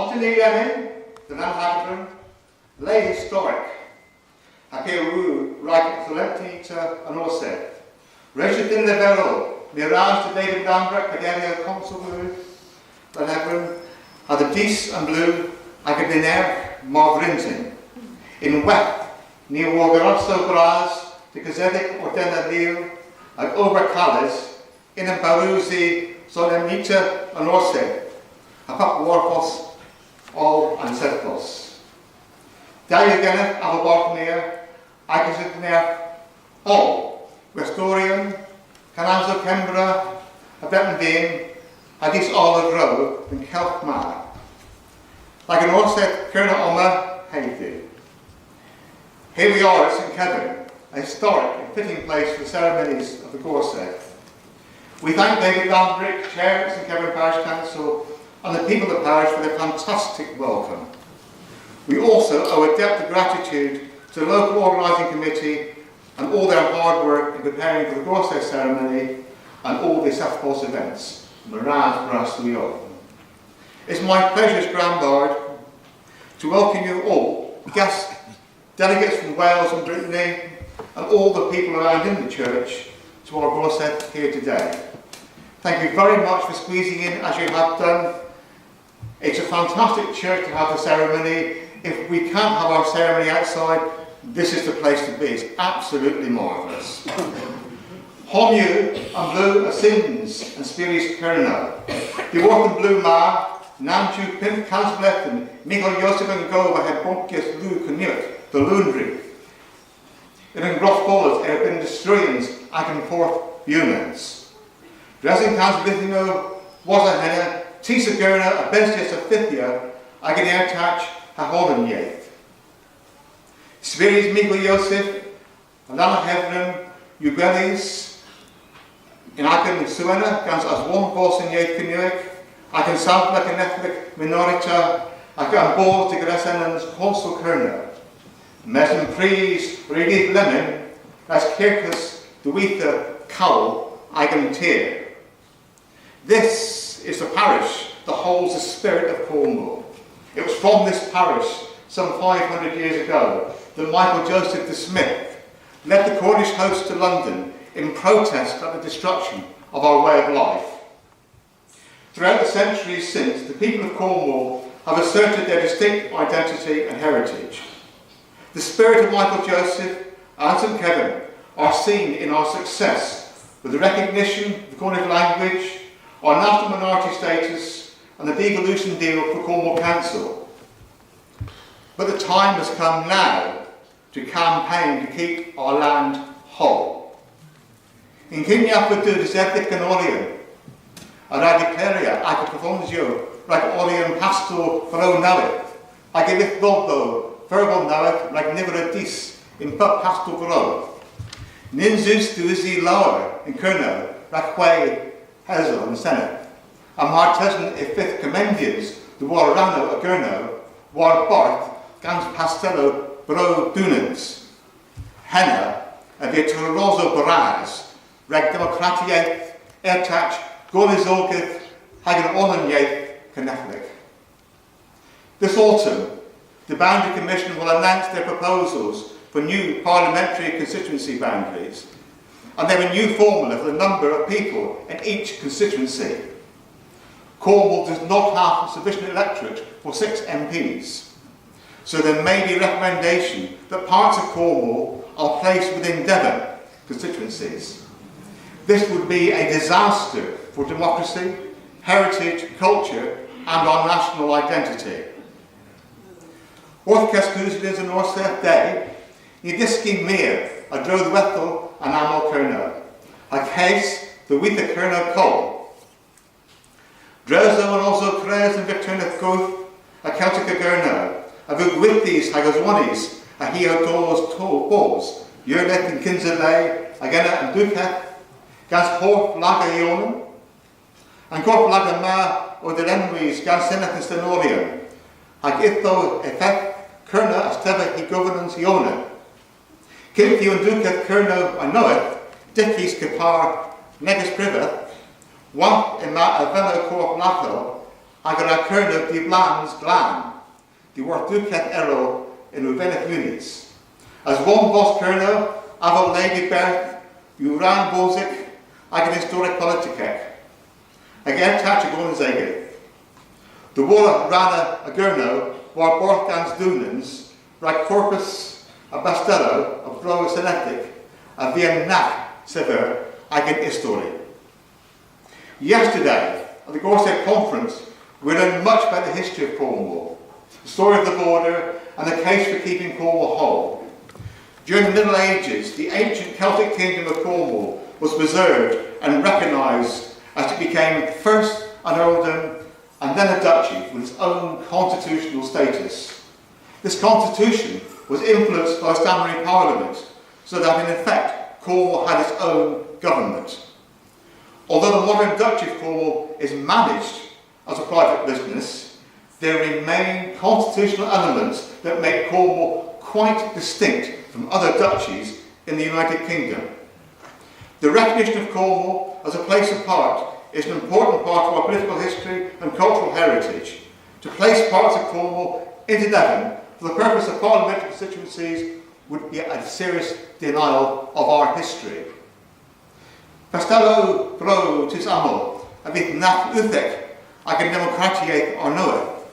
Ottenigame, the Nanhagren, lay historic. Hakewu, right Solentita and Orset. Rachel in the Beryl, Mirage to David Lambert, Keverne Consul Blue, the Hebron, had the Dies and Blue, Acadiner, Marvrinton. In Wet, near Wargarosso Graz, the Gazedic or Denadil, and Oberkalis, in a Baruzi, Solemnita and Orset, Hapak Warpos, all ancestors. Diageneth, Avabartnir, Akazitner, all, Restorian, Cananzo Kembra, Abetendane, Hadis Olive Row, and Kelpmar. Like an Gorsedh Kernow Ceremony, Haiti. Here we are at St. Keverne, a historic and fitting place for the ceremonies of the Gorsedh. We thank David Lambert, Chair of St. Keverne Parish Council, and the people of the parish for their fantastic welcome. We also owe a debt of gratitude to the local organising committee and all their hard work in preparing for the Gorsedh ceremony and all the South events. Mirage Brasluyo. It's my pleasure as Grand Bard to welcome you all, guests, delegates from Wales and Brittany, and all the people around in the church to our Gorsedh here today. Thank you very much for squeezing in as you have done. It's a fantastic church to have the ceremony. If we can't have our ceremony outside, this is the place to be. It's absolutely marvellous. Honyu and Blue are sins and spirits Kernow. The Worth and Blue Ma, Namchu Pimp Kansbletten, Michael Joseph and Gova had Bonkis Lou Canute, the Lundry. In Groff Bollers, there have been destroyings and forth humans. Dressing Kansblettino was a henna, Tisa Gerna, a bestias of Fithia, I can airtach, a Holland yet. Spirits Michael Joseph, Alana Hevren, Ubelis, in Aken Suena, gans as one boss in Yate Canuic, I can sound like a Netflix minorita, I can ball to Gresenans Consul Kernow. Messen Pries, Redith Lemon, as Kirkus, the Weether, Cowl, I can tear. This is the parish that holds the spirit of Cornwall. It was from this parish, some 500 years ago, that Michael Joseph the Smith led the Cornish host to London in protest at the destruction of our way of life. Throughout the centuries since, the people of Cornwall have asserted their distinct identity and heritage. The spirit of Michael Joseph and St. Keverne are seen in our success with the recognition of the Cornish language, our national minority status, and the devolution deal for Cornwall Council. But the time has come now to campaign to keep our land whole. In Kinyapudu de Zeddic and Orion, a radicaria, I could perform you, like Orion Pastor Faro Nawit, I give it Bobo, Verbal Nawit, like Nivera Dis, in Pup Pastor Faro. Ninzus to Izzy Lower in Kernow, like Way Hazel in the Senate. And Martesan if fifth commendians, the Warrano of Kernow, War Barth, Gans Pastello, Bro Dunans, Henna, and the Torozo Baraz, Reg Democratiaeth, Ertach, Golizolgith, Hagen Onanyaeth, Canethlic. This autumn, the Boundary Commission will announce their proposals for new parliamentary constituency boundaries, and they have a new formula for the number of people in each constituency. Cornwall does not have sufficient electorate for 6 MPs, so there may be recommendation that parts of Cornwall are placed within Devon constituencies. This would be a disaster for democracy, heritage, culture, and our national identity. Wrth Cescúslids yn Orsedd Day, ni disgyn mir a drodd wethel an aml Kernow, a case the Weether Kernow Cole. Drezo and also Cres and Victorneth Goth, a Celtic Kernow, a Vugwithis Hagazwanis, a Hiodos Bos, Yurlet and Kinzelay, Agena and Duketh, Gans Horf Laga Ionum, and Corp Laga Ma or the Lenwys, Gans Seneth and Stenorium, Hag Itho Effect, Kernow as Teva he governance Iona. Kilthi and Duketh Kernow I knoweth, Dickis Kipar, Negus Priveth, Wamp in Ma Aveno Corp Lato, agar a Kernow di blans glan, di warducet ero in uvenet unis. As one boss Kernow, avo lady Berth, uran bozik, ag an historic politicek. Ag tach a gonan zege. The war rana a Kernow, war borthgans dunans, rag corpus a bastello of bro senetic, a vien nak sever, ag an history. Yesterday, at the Gorsedh Conference, we learned much about the history of Cornwall, the story of the border, and the case for keeping Cornwall whole. During the Middle Ages, the ancient Celtic kingdom of Cornwall was preserved and recognised as it became first an earldom and then a duchy with its own constitutional status. This constitution was influenced by a Stannary Parliament, so that in effect Cornwall had its own government. Although the modern Duchy of Cornwall is managed as a private business, there remain constitutional elements that make Cornwall quite distinct from other duchies in the United Kingdom. The recognition of Cornwall as a place apart is an important part of our political history and cultural heritage. To place parts of Cornwall into Devon for the purpose of parliamentary constituencies would be a serious denial of our history. Castello bro tis amol, a bit nat uthek, ag an democratiaeth or noeth.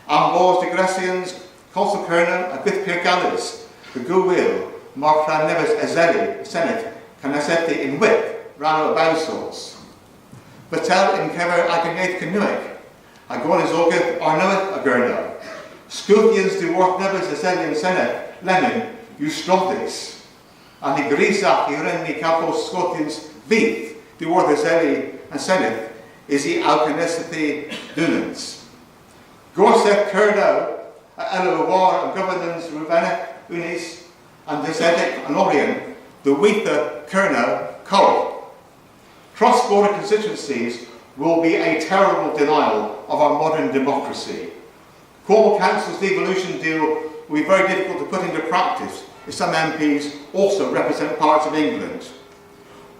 Ambos de Grecians, Gorsedh Kernow, a bit Pirgalis, the Gwyl, Mark Fran Neves Ezeli, Senate, Canaseti in Whip, Rano Bowsals. Batel in Keverne ag an Eith Canoic, ag Gornes Ogeth or noeth a Kernow. Sculthians de Worth Neves Ezeli in Senate, Lenin, Eustrophes. And the Grisach, the Urenni Campos Sculthians, Vith, de Worth Ezeli and Senate, is the Alcanesthi Dunans. Gorsedh Kernow, Elo War and Governance Ruvenet Unis, and the Zedek and Orient, the Weitha Kernow Cole. Cross-border constituencies will be a terrible denial of our modern democracy. Cornwall Council's devolution deal will be very difficult to put into practice if some MPs also represent parts of England.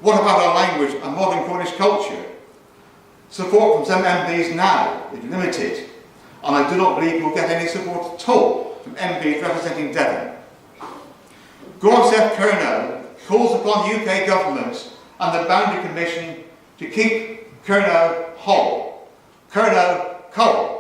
What about our language and modern Cornish culture? Support from some MPs now is limited, and I do not believe we'll get any support at all from MPs representing Devon. Gorsedh Kernow calls upon the UK Government and the Boundary Commission to keep Kernow whole. Kernow whole.